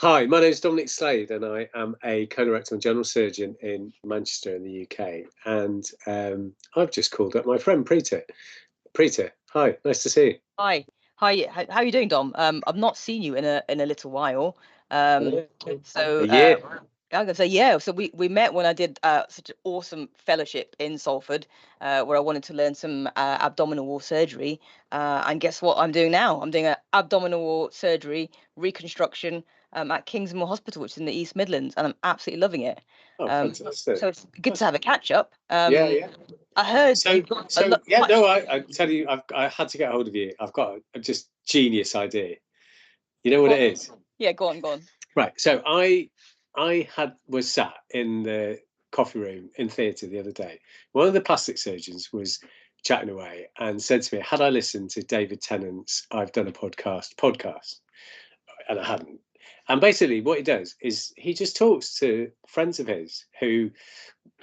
Hi, my name is Dominic Slade, and I am a colorectal and general surgeon in Manchester in the UK. And I've just called up my friend Prita. Prita, hi, nice to see you. Hi, How are you doing, Dom? I've not seen you in a little while. So A year. I'm gonna say yeah. So we met when I did such an awesome fellowship in Salford, where I wanted to learn some abdominal wall surgery. And guess what I'm doing now? I'm doing an abdominal wall surgery reconstruction at Kingsmore Hospital, which is in the East Midlands, and I'm absolutely loving it. Oh, fantastic. So it's good to have a catch up. Yeah, yeah. I heard So, you've got a so lot. yeah, no, I tell you, I had to get hold of you. I've got a just genius idea. You know what it is? Yeah, go on. Right. So was sat in the coffee room in theatre the other day. One of the plastic surgeons was chatting away and said to me, had I listened to David Tennant's I've done a podcast, and I hadn't. And basically what he does is he just talks to friends of his who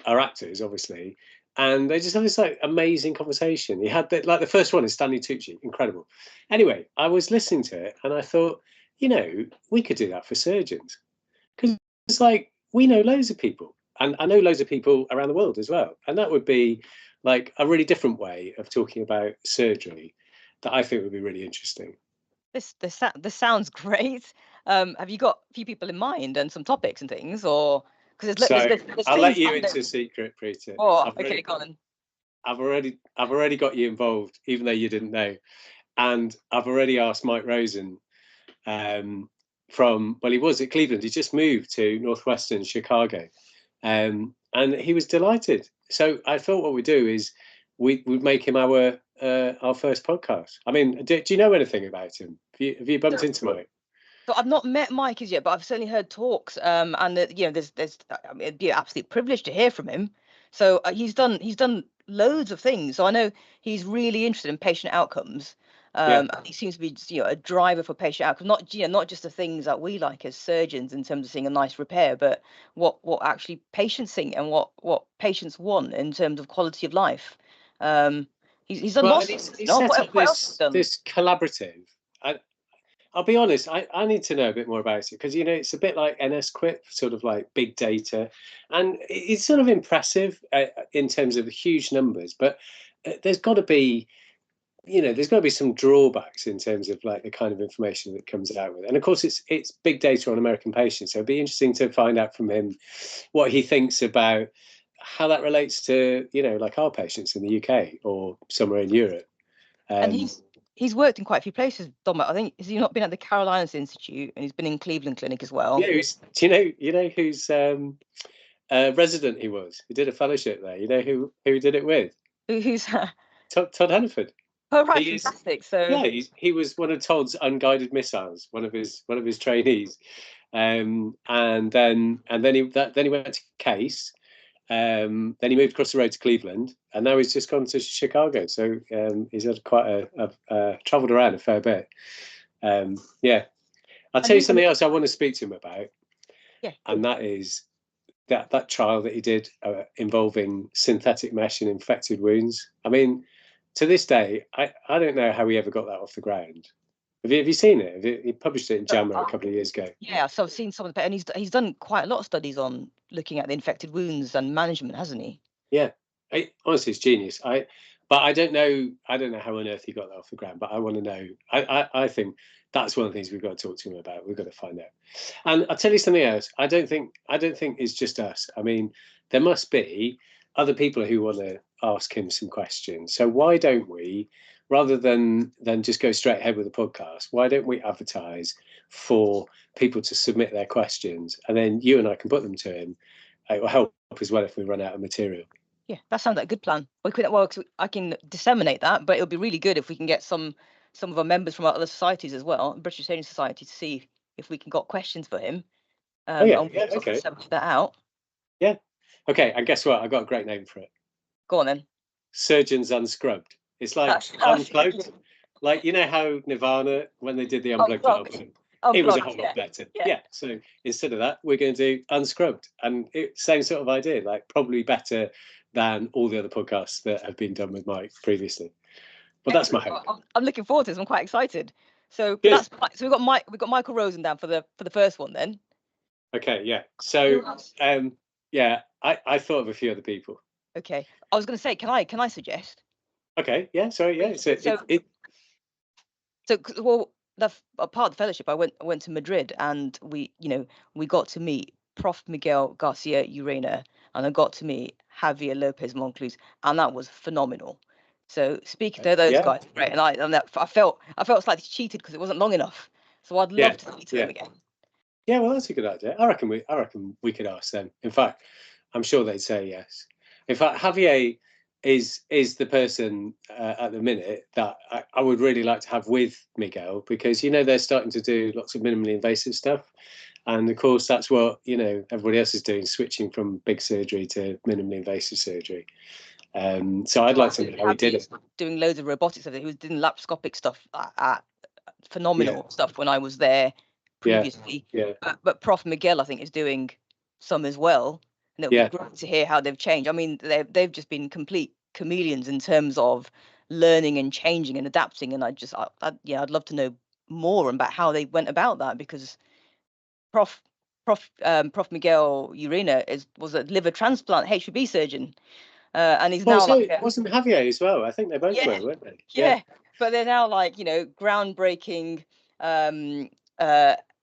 are actors, obviously, and they just have this like amazing conversation. He had the first one is Stanley Tucci, incredible. Anyway, I was listening to it and I thought, we could do that for surgeons. Because it's like we know loads of people, and I know loads of people around the world as well, and that would be like a really different way of talking about surgery that I think would be really interesting. This sounds great. Have you got a few people in mind and some topics and things, or because So there's I'll let things you happening. into a secret, Preeta. Oh, okay, go on. I've already got you involved, even though you didn't know, and I've already asked Mike Rosen he was at Cleveland. He just moved to Northwestern Chicago, and he was delighted. So I thought what we do is we'd make him our first podcast. I mean, do you know anything about him? Have you bumped into Mike? So I've not met Mike as yet, but I've certainly heard talks. And there's I mean, it'd be an absolute privilege to hear from him. So he's done loads of things. So I know he's really interested in patient outcomes. And he seems to be a driver for patient outcomes, not just the things that we like as surgeons in terms of seeing a nice repair, but what actually patients think and what patients want in terms of quality of life. He's done lots. He's set up what else has he done? this collaborative. I'll be honest, I need to know a bit more about it because, it's a bit like NSQuip, sort of like big data. And it's sort of impressive in terms of huge numbers, but there's got to be, there's got to be some drawbacks in terms of like the kind of information that comes out with it. And of course, it's big data on American patients. So it'd be interesting to find out from him what he thinks about how that relates to, like our patients in the UK or somewhere in Europe. And he's worked in quite a few places, Dom. I think has he not been at the Carolinas Institute, and he's been in Cleveland Clinic as well. Yeah, do you know who's resident he was? He did a fellowship there. You know who he did it with? Who's Todd Hannaford. Oh right, fantastic. So yeah, he was one of Todd's unguided missiles, one of his trainees, and then he went to Case. Then he moved across the road to Cleveland, and now he's just gone to Chicago. So he's had quite travelled around a fair bit. Yeah, I'll tell you something else I want to speak to him about. Yeah, and that is that trial that he did involving synthetic mesh in infected wounds. I mean, to this day, I don't know how he ever got that off the ground. Have you seen it? He published it in JAMA a couple of years ago. Yeah, so I've seen some of the, and he's done quite a lot of studies on looking at the infected wounds and management, hasn't he? Yeah, honestly, it's genius. But I don't know how on earth he got that off the ground. But I want to know. I think that's one of the things we've got to talk to him about. We've got to find out. And I'll tell you something else. I don't think it's just us. I mean, there must be other people who want to ask him some questions. So why don't we, rather than just go straight ahead with the podcast, why don't we advertise for people to submit their questions, and then you and I can put them to him. It will help as well if we run out of material. Yeah, that sounds like a good plan. I can disseminate that, but it'll be really good if we can get some of our members from our other societies as well, British Hernia Society, to see if we can got questions for him. Okay. Disseminate that out. Yeah. Okay. And guess what? I got a great name for it. Go on then. Surgeons Unscrubbed. It's like unplugged. Like, you know how Nirvana, when they did the Unplugged album, it was a whole lot better. Yeah. So instead of that, we're going to do Unscrubbed, and same sort of idea, like probably better than all the other podcasts that have been done with Mike previously. But that's my hope. I'm looking forward to this. I'm quite excited. So Good. that's fine. So we've got Michael Rosen down for the first one then. Okay, yeah. So yeah, I thought of a few other people. Okay. I was going to say, can I suggest? Okay, yeah, sorry, yeah. Well, a part of the fellowship, I went to Madrid, and we got to meet Prof. Miguel Garcia Urena, and I got to meet Javier Lopez Monclús, and that was phenomenal. So speaking to those guys, right, and I felt slightly cheated because it wasn't long enough. So I'd love to speak to them again. Yeah, well, that's a good idea. I reckon we could ask them. In fact, I'm sure they'd say yes. In fact, Javier is the person at the minute that I would really like to have with Miguel, because they're starting to do lots of minimally invasive stuff, and of course that's what everybody else is doing, switching from big surgery to minimally invasive surgery. So I'd like to know how he did it. Doing loads of robotics stuff. He was doing laparoscopic stuff, phenomenal stuff when I was there previously. Yeah. But Prof. Miguel, I think, is doing some as well. And it would be great to hear how they've changed. I mean, they've just been complete chameleons in terms of learning and changing and adapting. And I'd love to know more about how they went about that, because Prof. Miguel Urena was a liver transplant HPB surgeon, and he's now wasn't Javier as well? I think they both were, weren't they? Yeah, but they're now groundbreaking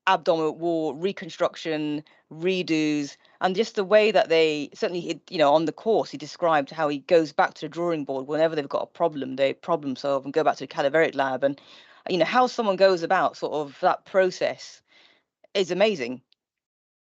abdominal wall reconstruction, redos, and just the way that they certainly, on the course, he described how he goes back to the drawing board whenever they've got a problem. They problem solve and go back to the cadaveric lab, and how someone goes about sort of that process is amazing.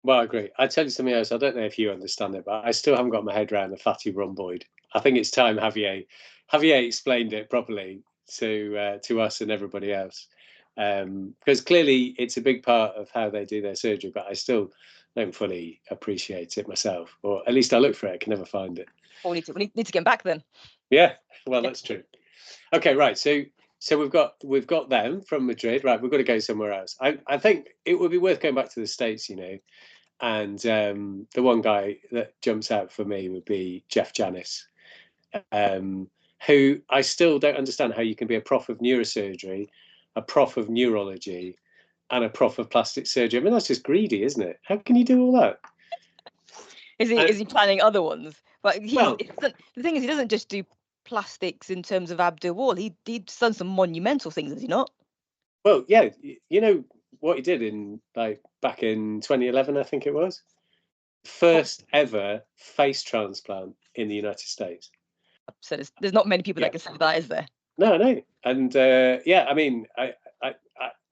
Well, I agree. I tell you something else. I don't know if you understand it, but I still haven't got my head around the fatty rhomboid. I think it's time Javier explained it properly to us and everybody else, because clearly it's a big part of how they do their surgery, but I still don't fully appreciate it myself, or at least I look for it. I can never find it. Well, we need to get back then. Yeah, well, that's true. Okay, right. So we've got them from Madrid. Right, we've got to go somewhere else. I think it would be worth going back to the States, and the one guy that jumps out for me would be Jeff Janis, who I still don't understand how you can be a prof of neurosurgery, a prof of neurology, and a prof of plastic surgery. I mean, that's just greedy, isn't it? How can you do all that? Is he planning other ones? But the thing is, he doesn't just do plastics in terms of abdo wall. He's done some monumental things, has he not? Well, yeah, what he did in back in 2011, I think it was, first ever face transplant in the United States. So there's not many people that can say that, is there? No, and I mean, I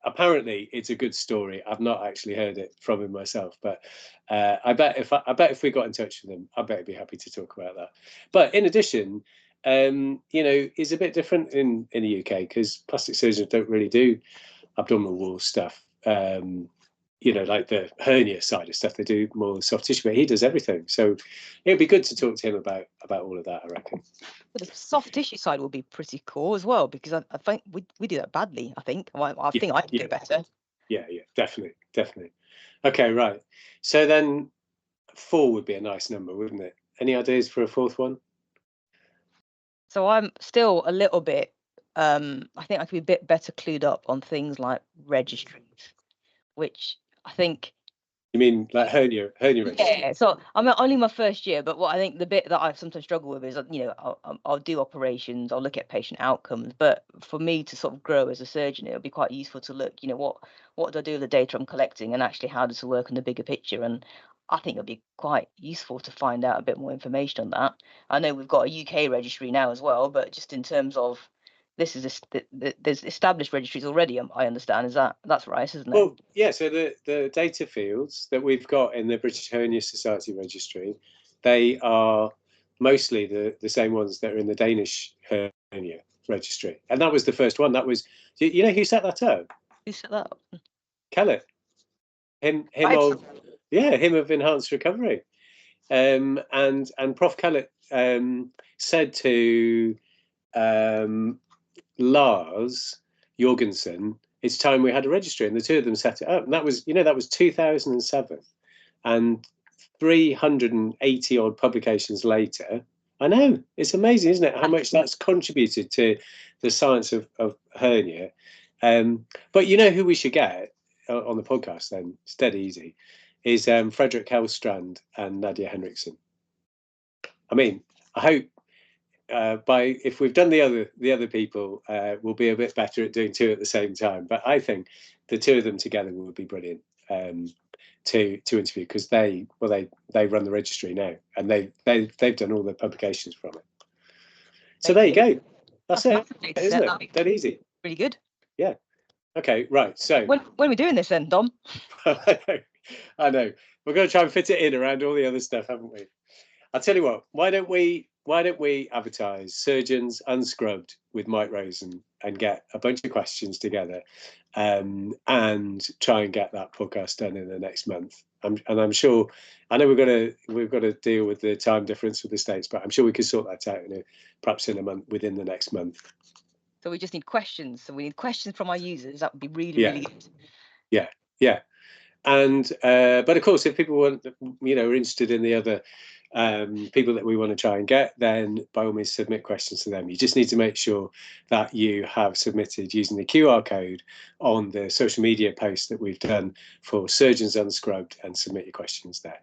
apparently it's a good story. I've not actually heard it from him myself, but I bet if we got in touch with him, I bet he'd be happy to talk about that. But in addition, is a bit different in the UK, because plastic surgeons don't really do abdominal wall stuff. Like the hernia side of stuff, they do more soft tissue, but he does everything. So it'd be good to talk to him about all of that, I reckon. But the soft tissue side will be pretty cool as well, because I think we do that badly. I think I think I can do better. Yeah, definitely. Okay, right. So then 4 would be a nice number, wouldn't it? Any ideas for a 4th one? So I'm still a little bit. I think I could be a bit better clued up on things like registries, which I think. You mean like hernia registry? Yeah. So I'm only my first year, but what I think the bit that I sometimes struggle with is, I'll do operations, I'll look at patient outcomes, but for me to sort of grow as a surgeon, it would be quite useful to look, what do I do with the data I'm collecting, and actually how does it work in the bigger picture? And I think it'd be quite useful to find out a bit more information on that. I know we've got a UK registry now as well, but just in terms of there's established registries already, I understand. That's right, isn't it? Well, yeah. So the data fields that we've got in the British Hernia Society registry, they are mostly the same ones that are in the Danish hernia registry, and that was the first one. That was, who set that up? Who set that up? Kellett. Him of Enhanced Recovery, and Prof Kellett said to Lars Jorgensen, it's time we had a registry, and the two of them set it up, and that was 2007, and 380 odd publications later. I know, it's amazing, isn't it, how much that's contributed to the science of hernia. But you know who we should get on the podcast then? It's dead easy. Is Frederick Hellstrand and Nadia Henriksen. I mean, I hope if we've done the other people, we'll be a bit better at doing two at the same time. But I think the two of them together would be brilliant to interview, because they run the registry now, and they've done all the publications from it. So there you go. That's it, isn't it? Dead easy. Really good. Yeah. Okay. Right. So when are we doing this then, Dom? I know. We're going to try and fit it in around all the other stuff, haven't we? I'll tell you what. Why don't we advertise Surgeons Unscrubbed with Mike Rosen and get a bunch of questions together, and try and get that podcast done in the next month. I'm sure. I know we've got to deal with the time difference with the States, but I'm sure we could sort that out perhaps in a month, within the next month. So we just need questions. So we need questions from our users. That would be really good. Yeah. And but of course, if people want, are interested in the other people that we want to try and get, then by all means submit questions to them. You just need to make sure that you have submitted using the QR code on the social media post that we've done for Surgeons Unscrubbed, and submit your questions there.